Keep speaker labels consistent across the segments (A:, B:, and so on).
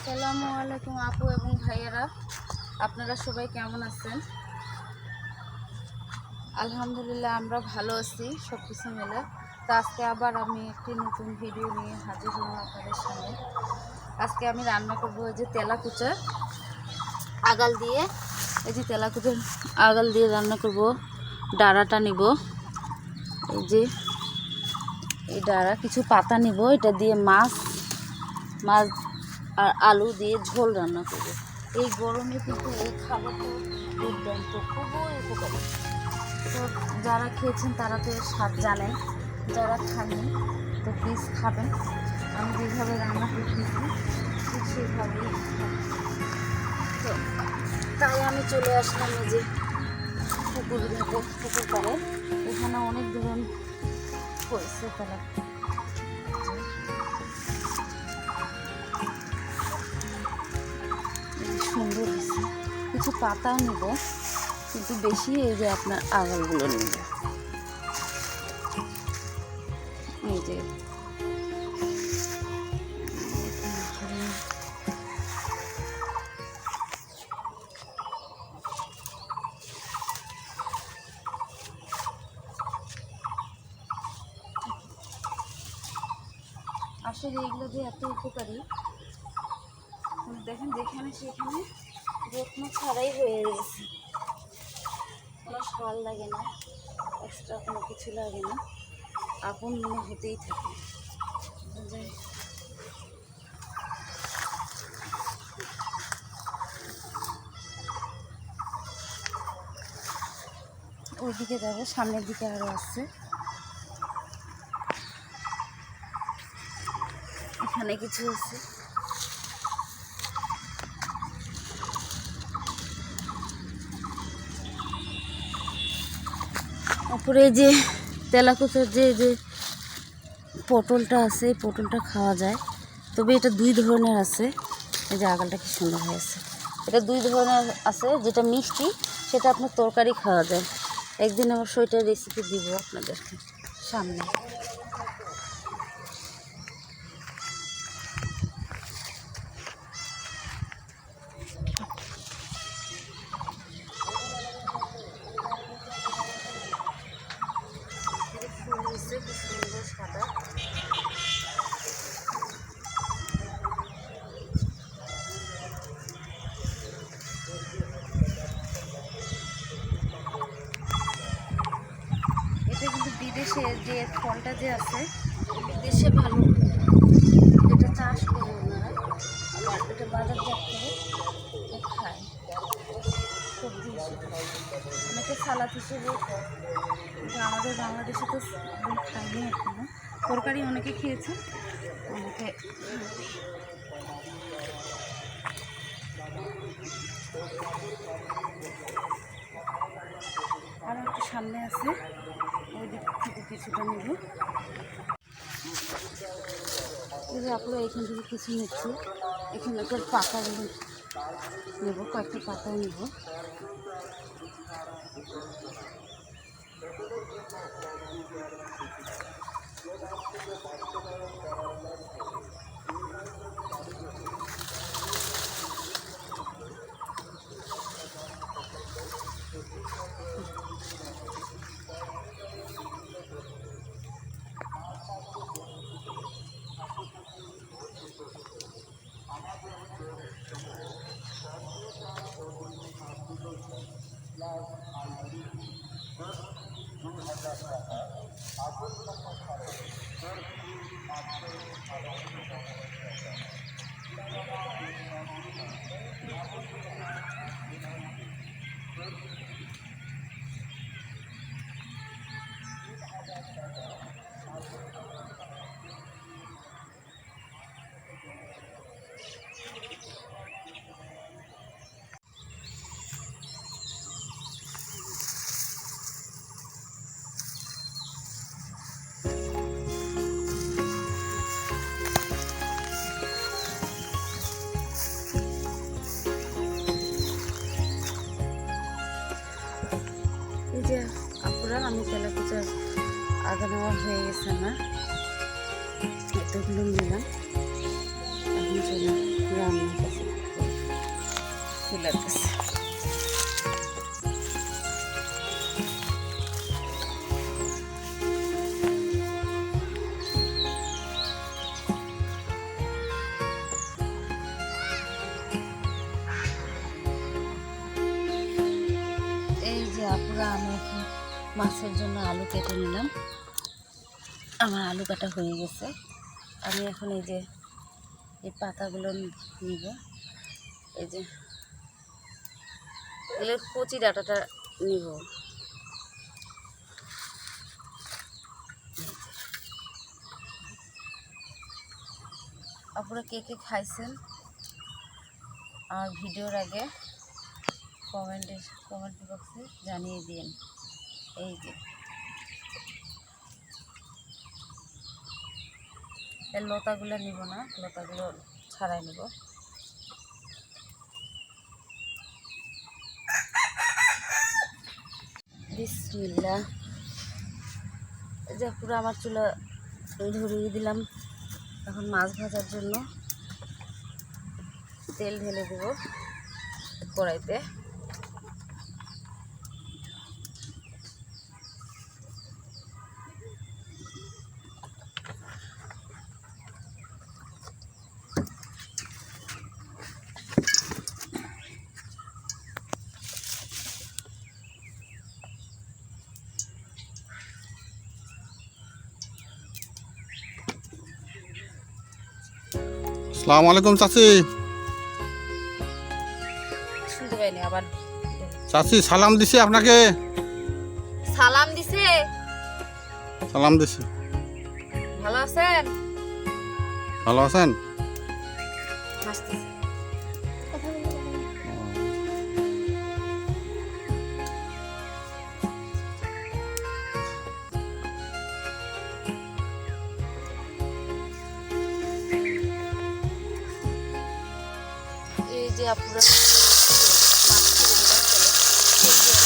A: আসসালামু আলাইকুম আপু এবং ভাইয়ারা, আপনারা সবাই কেমন আছেন? আলহামদুলিল্লাহ আমরা ভালো আছি সব কিছু মিলে। তো আজকে আবার আমি একটি নতুন ভিডিও নিয়ে হাজির হলাম আপনাদের সামনে। আজকে আমি রান্না করব এই যে তেলাকুচা আগাল দিয়ে, এই যে তেলাকুচার আগাল দিয়ে রান্না করব। ডাঁড়াটা নিব, এই যে এই ডাঁড়া, কিছু পাতা নিব, এটা দিয়ে মাছ আর আলু দিয়ে ঝোল রান্না করব। এই গরমে কিন্তু এই খাবারটা দুর্দান্ত, খুবই উপকারী। তো যারা খেয়েছেন তারা তো এর স্বাদ জানেন, যারা খাননি তো প্লিজ খাবেন। আমি যেভাবে রান্না করতেছি ঠিক সেইভাবেই তো তাই আমি চলে আসলাম এই যে পুকুর পাড়ে। এখানে অনেক ধরন হয়েছে তারা সুন্দর হয়েছে। কিছু পাতাও নেব, কিন্তু বেশি এই যে আপনার আগালগুলো নেব। এই যে আসলে এইগুলো যে এত উপকারী, দেখেন যেখানে সেখানে যত্ন ছাড়াই হয়ে গেছে, কোনো সার লাগে না, এক্সট্রা কোনো কিছু লাগে না, আপন মনে হতেই থাকে। ওইদিকে যাবো, সামনের দিকে আরও আছে, এখানে কিছু আছে। তারপরে যে তেলাকুচার যে পটলটা আছে, এই পটলটা খাওয়া যায়, তবে এটা দুই ধরনের আছে। এই যে আগালটা কি সুন্দর হয়েছে, এটা দুই ধরনের আছে। যেটা মিষ্টি সেটা আপনার তরকারি খাওয়া যায়। একদিন অবশ্য এটার রেসিপি দিব আপনাদেরকে সামনে। ফুল হয়েছে কি সুন্দর সাদা। এটা কিন্তু বিদেশের যে ফলটা যে আছে, বিদেশে ভালো এটা চাষ করে ওনারা, আবার এটা বাজারজাত করে খায় সবজি হিসেবে, অনেকে সালাদ হিসেবেও খায়। কিন্তু আমাদের বাংলাদেশে তো খায়নি এখনো। তরকারি অনেকে খেয়েছে, অনেকে আর একটু সামনে আছে, ওই দিক থেকে কিছুটা নেব। এই যে আপনারা এখান থেকে কিছু নিচ্ছি, এখানকার পাতাগুলো নেব, কয়েকটা পাতাও নেব। এই যে আপুরা, আমি তেলাকুচার আগা নেওয়া হয়ে গেছে আমার, এতগুলো নিলাম। এখন চলে রান্নার কাছে চুলার কাছে। এই যে আপুরা, আমি এখন মাছের জন্য আলু কেটে নিলাম। আমার আলু কাটা হয়ে গেছে। আমি এখন এই যে এই পাতাগুলো নিব। এই যে এগুলোর কচি ডাঁটাটা নিব। আপনারা কে কে খাইছেন আর ভিডিওর আগে কমেন্ট বক্সে জানিয়ে দিন। এই যে এর লতাগুলো নিব না, লতাগুলো ছাড়াই নিব। বিসমিল্লাহ। এই যে পুরো আমার চুলা ধরিয়ে দিলাম। এখন মাছ ভাজার জন্য তেল ঢেলে দেব কড়াইতে।
B: আসসালামু আলাইকুম চাচি।
A: শুনতে পাইনি আবার।
B: চাচি সালাম দিছি আপনাকে।
A: সালাম দিছে?
B: সালাম দিছি।
A: ভালো আছেন?
B: ভালো আছেন?
A: হাসতেছে। এই যে আপুরা মাছ ছেড়ে দিলাম।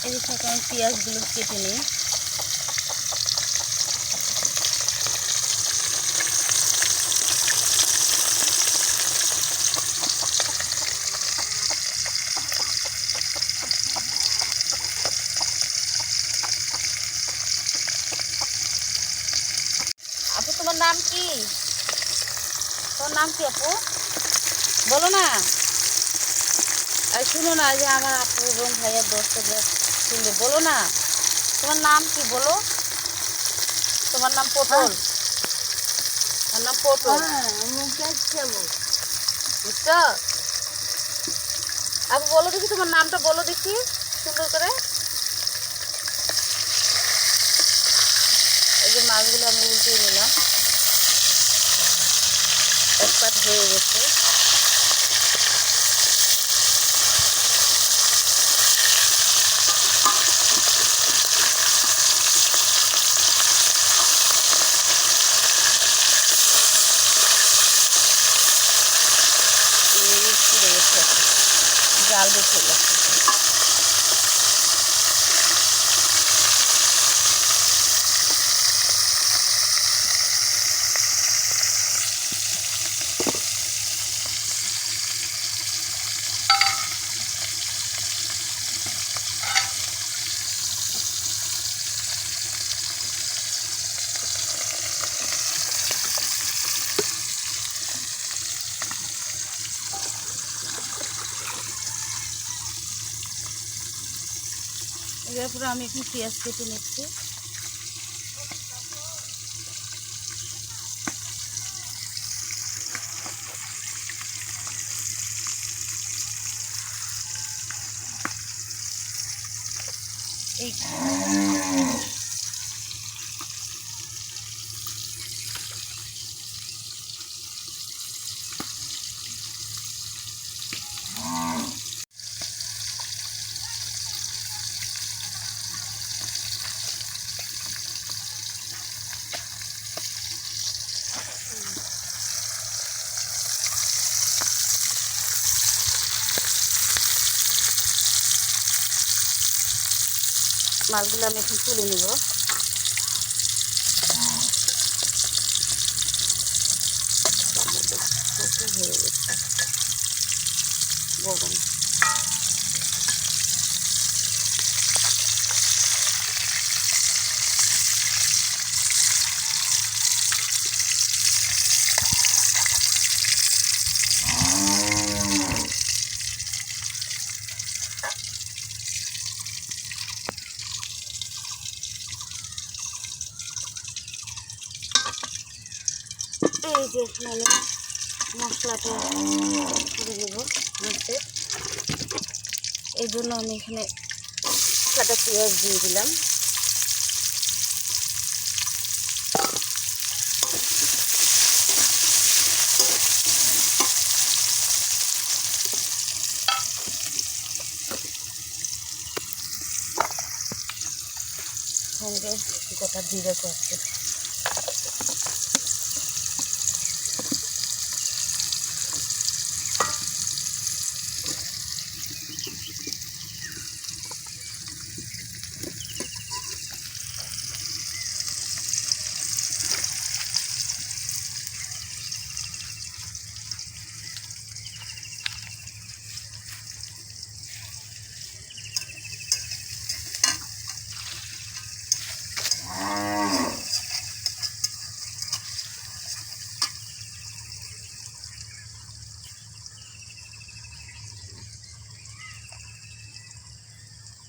A: এই যে আমি পেঁয়াজগুলো কেটে নিই। আপু তোমার নাম কি? তোমার নাম কি আপু? বলো না। আর শুনো না, যে আমার আপু এবং ভাইয়ের দোস্তরা শুনবে, বলো না তোমার নাম কি বলো। তোমার নাম পটল। আমার নাম পটল। বুঝছো? আপু বলো দেখি, তোমার নামটা বলো দেখি সুন্দর করে। এই যে মাছগুলো আমি উল্টে নিলাম, এক পাট হয়ে গেছে। জাল বেছে গেছে। এরপরে আমি এখন পেঁয়াজ কেটে নিচ্ছি। এই মাছগুলো আমি এখন তুলে নিব। হয়ে গেছে গরম। এই যে এখানে মশলাটা করে দেব মাছের। এই জন্য আমি এখানে কাটা পেঁয়াজ দিয়ে দিলাম। সঙ্গে গোটা জিরে করছে।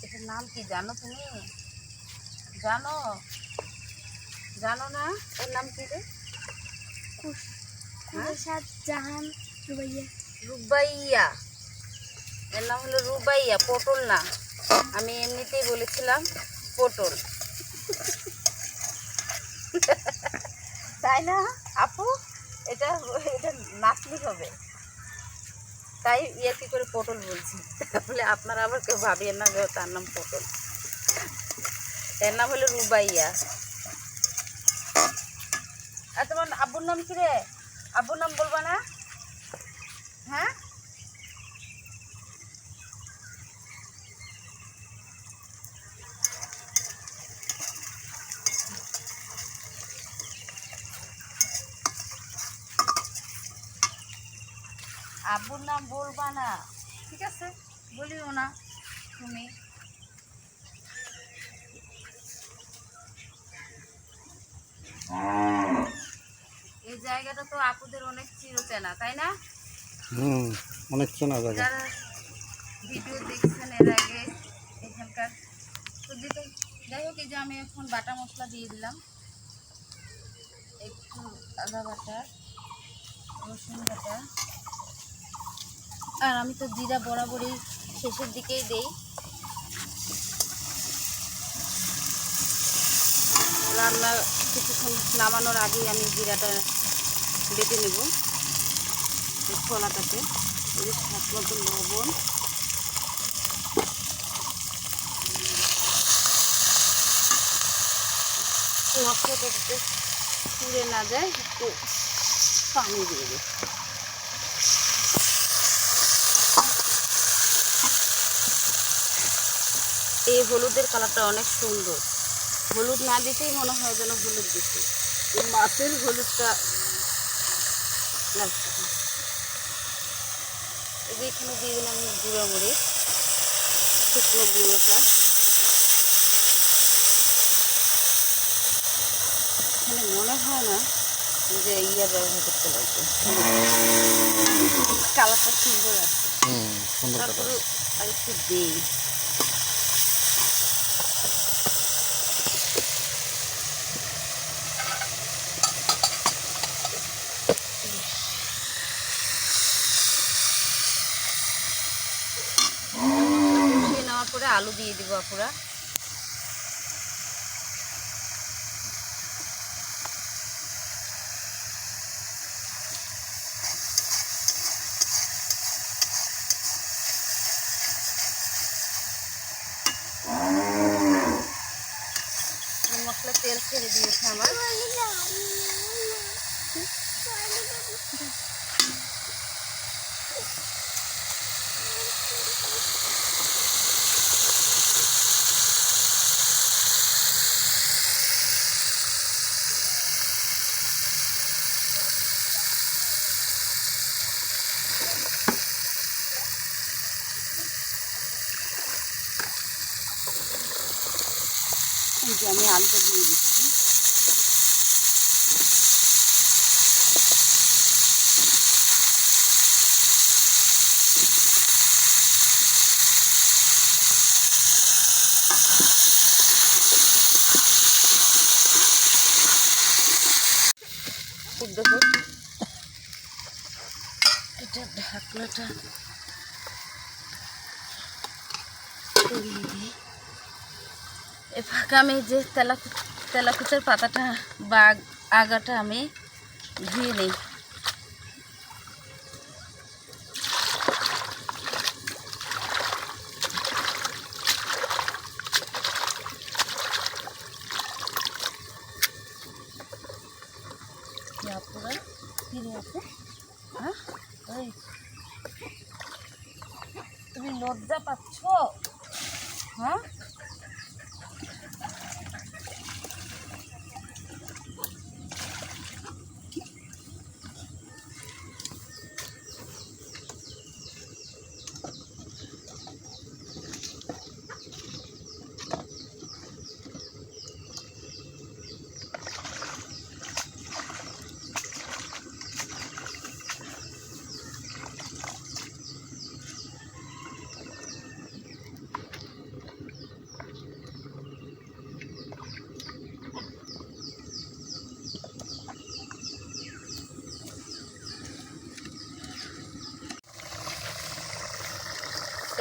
A: এটার নাম কি জানো তুমি? জানো জানো না এর নাম কি রে?
C: জাহান রুবাইয়া।
A: রুবাইয়া, এর নাম হলো রুবাইয়া, পটল না। আমি এমনিতেই বলেছিলাম পটল। তাই না আপু? এটা এটা নাচলি হবে, তাই ইয়ে কি করে পটল বলছি। তাহলে আপনারা আবার কেউ ভাবিয়েন না যে তার নাম পটল। এর নাম হলো রুবাইয়া। আর তোমার আব্বুর নাম কি রে? আব্বুর নাম বলবা না? হ্যাঁ, আব্বুর নাম বলবা না, ঠিক আছে? বলিও না তুমি। এই জায়গাটা তো আপুদের অনেক চিরচেনা, তাই না?
B: অনেক চেনা জায়গা।
A: যারা ভিডিও দেখছেন এর আগে এখানকার, তো দিতে যাই হোক। এই যে আমি এখন বাটা মশলা দিয়ে দিলাম, একটু আদা বাটা, রসুন বাটা, আর আমি তো জিরা বরাবরই শেষের দিকেই দেই। রান্না কিছুক্ষণ নামানোর আগেই আমি জিরাটা বেটে নেব ছোলাটাতে। এই যে স্বাদ মতো লবণ, মশলাটা যাতে পুড়ে না যায় একটু পানি দিয়ে দিই। এই হলুদের কালারটা অনেক সুন্দর। হলুদ না দিতেই মনে হয় যেন হলুদ দিতে, এই মাছের হলুদটা লাগছে। এই যে এখানে দিয়ে দিলাম গুঁড়ো মরিচ, শুকনো গুঁড়োটা। এখানে মনে হয় না যে ইয়া ব্যবহার করতে লাগবে, কালারটা সুন্দর আছে। তারপরে আর একটু দিই। নেওয়ার পরে আলু দিয়ে দিব আপুরা। মশলা তেল ছেড়ে দিয়েছে আমার। যে আমি আলুটা দিয়ে দিচ্ছি। দেখো এটা ঢাকনাটা এ ফাঁকা আমি যে তেলাকুচার পাতাটা বা আগাটা আমি ধুয়ে নিই। পুরা ফিরে আছে। হ্যাঁ ওই তুমি লজ্জা পাচ্ছ? হ্যাঁ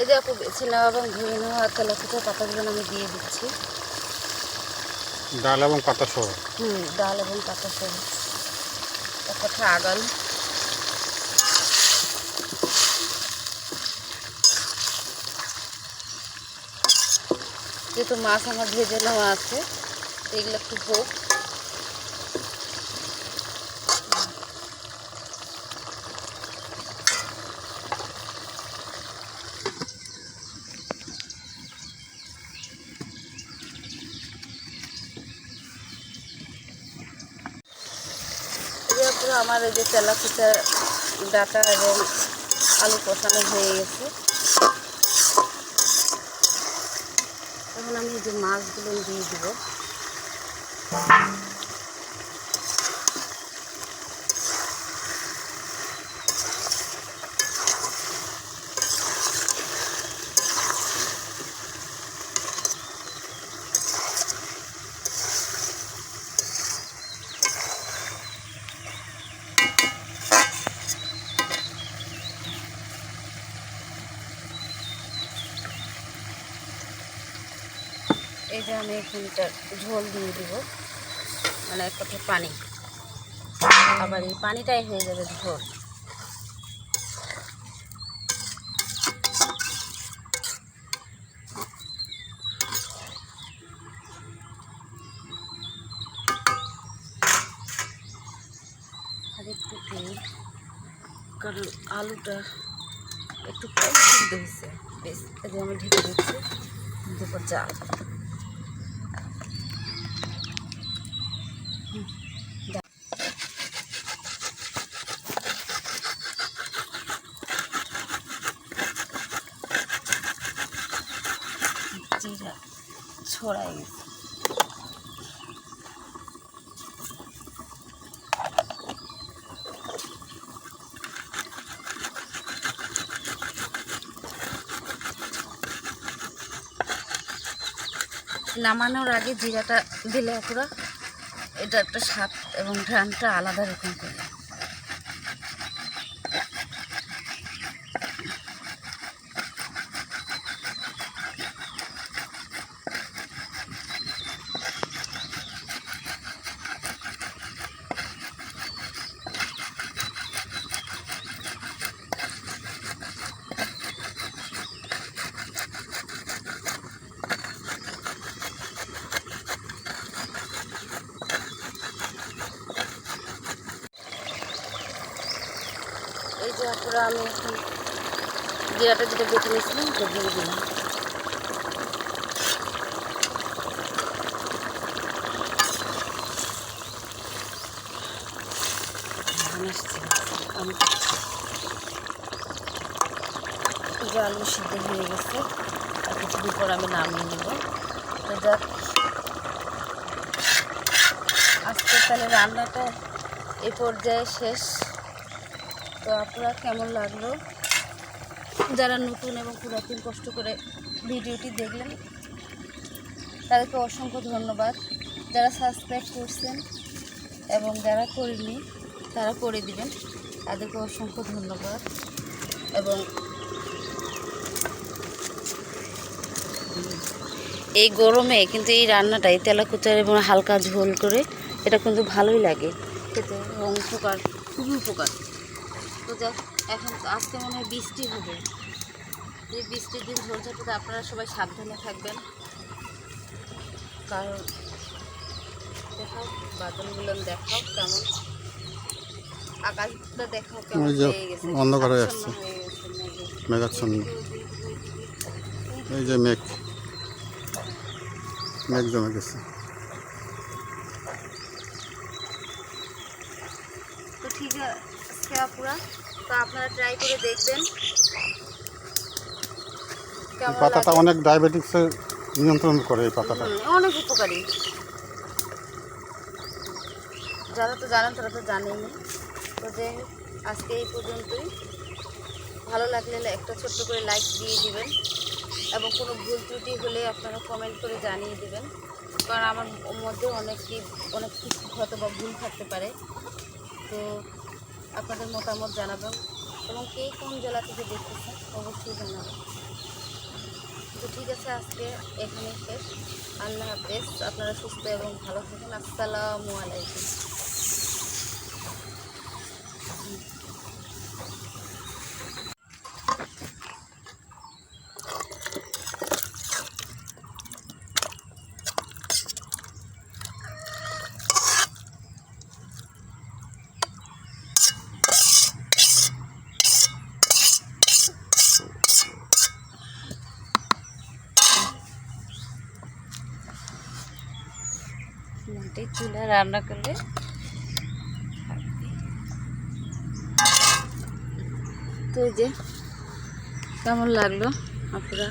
A: এই যে আপু বেছে নেওয়া এবং ধুয়ে নেওয়া তেলাকুচার পাতাগুলো আমি দিয়ে দিচ্ছি।
B: ডাল এবং পাতা সহ।
A: ডাল এবং পাতা সহ এক কথা আগাল। যেহেতু মাছ আমার ভেজে নেওয়া আছে এগুলো একটু হোক। পুরো আমার এই যে তেলাকুচার ডাটা এবং আলু কষানো হয়ে গেছে। এখন আমি এই যে মাছগুলো দিয়ে দিব। এই যে আমি এখানটা ঝোল দিয়ে দিব, মানে এক কথা পানি, আবার এই পানিটাই হয়ে যাবে ঝোল। আর একটু তেল, কারণ আলুটা একটু কম সিদ্ধ হয়েছে, বেশ এই যে আমি ঢেকে দিচ্ছি দুপুর জাল। জিরা ছড়াই গেছে। নামানোর আগে জিরাটা দিলে পুরো এটা একটা স্বাদ এবং ঘ্রাণটা আলাদা রকম করে। এই যে পুরো আমি এখন জিরাটা যেটা বেটে নিয়েছিলাম ওটা দিয়ে দিলাম। আলু সিদ্ধ হয়ে গেছে, আর কিছুদিন পর আমি নামিয়ে নেব। তো যাক তাহলে রান্নাটা এই পর্যায়ে শেষ। তো আপনারা কেমন লাগলো, যারা নতুন এবং পুরাতন কষ্ট করে ভিডিওটি দেখলেন তাদেরকে অসংখ্য ধন্যবাদ। যারা সাবস্ক্রাইব করছেন এবং যারা করেনি তারা করে দিবেন, তাদেরকে অসংখ্য ধন্যবাদ। এবং এই গরমে কিন্তু এই রান্নাটাই তেলাকুচার এবং হালকা ঝোল করে এটা কিন্তু ভালোই লাগে খেতে এবং উপকার, খুবই উপকার। তো যাক, এখন আজকে মনে হয় বৃষ্টি হবে, এই বৃষ্টির দিন ঝোল ঝাঁটাতে আপনারা সবাই সাবধানে থাকবেন। কারণ দেখাও বাদলগুলো, দেখাও কেমন আকাশটা, দেখাও কেমন
B: ওই যে
A: হয়ে গেছে,
B: অন্ধকার হয়ে
A: আচ্ছন্ন
B: আসছে,
A: হয়ে গেছে মেঘে।
B: মেঘাচ্ছন্ন। এই যে মেঘ মেঘ জমে গেছে।
A: তো ঠিক আছে আপুরা, তো আপনারা ট্রাই করে দেখবেন
B: এই
A: কেমন
B: পাতাটা
A: লাগে।
B: অনেক ডায়াবেটিক্সের নিয়ন্ত্রণ করে এই পাতাটা।
A: অনেক উপকারী, যারা তো জানেন তারা তো জানেনি। তো যে আজকে এই পর্যন্তই। ভালো লাগলে একটা ছোট্ট করে লাইক দিয়ে দিবেন এবং কোনো ভুল ত্রুটি হলে আপনারা কমেন্ট করে জানিয়ে দেবেন, কারণ আমার মধ্যে অনেক কিছু হয়তো বা ভুল থাকতে পারে। তো আপনাদের মতামত জানাবেন এবং কে কোন জেলা থেকে দেখতেছেন অবশ্যই জানাবেন। তো ঠিক আছে, আজকে এখানে শেষ। আল্লাহ হাফেজ, আপনারা সুস্থ এবং ভালো থাকুন। আসসালামু আলাইকুম। মাটির চুলা রান্না করলে তো এই যে কেমন লাগলো আপনারা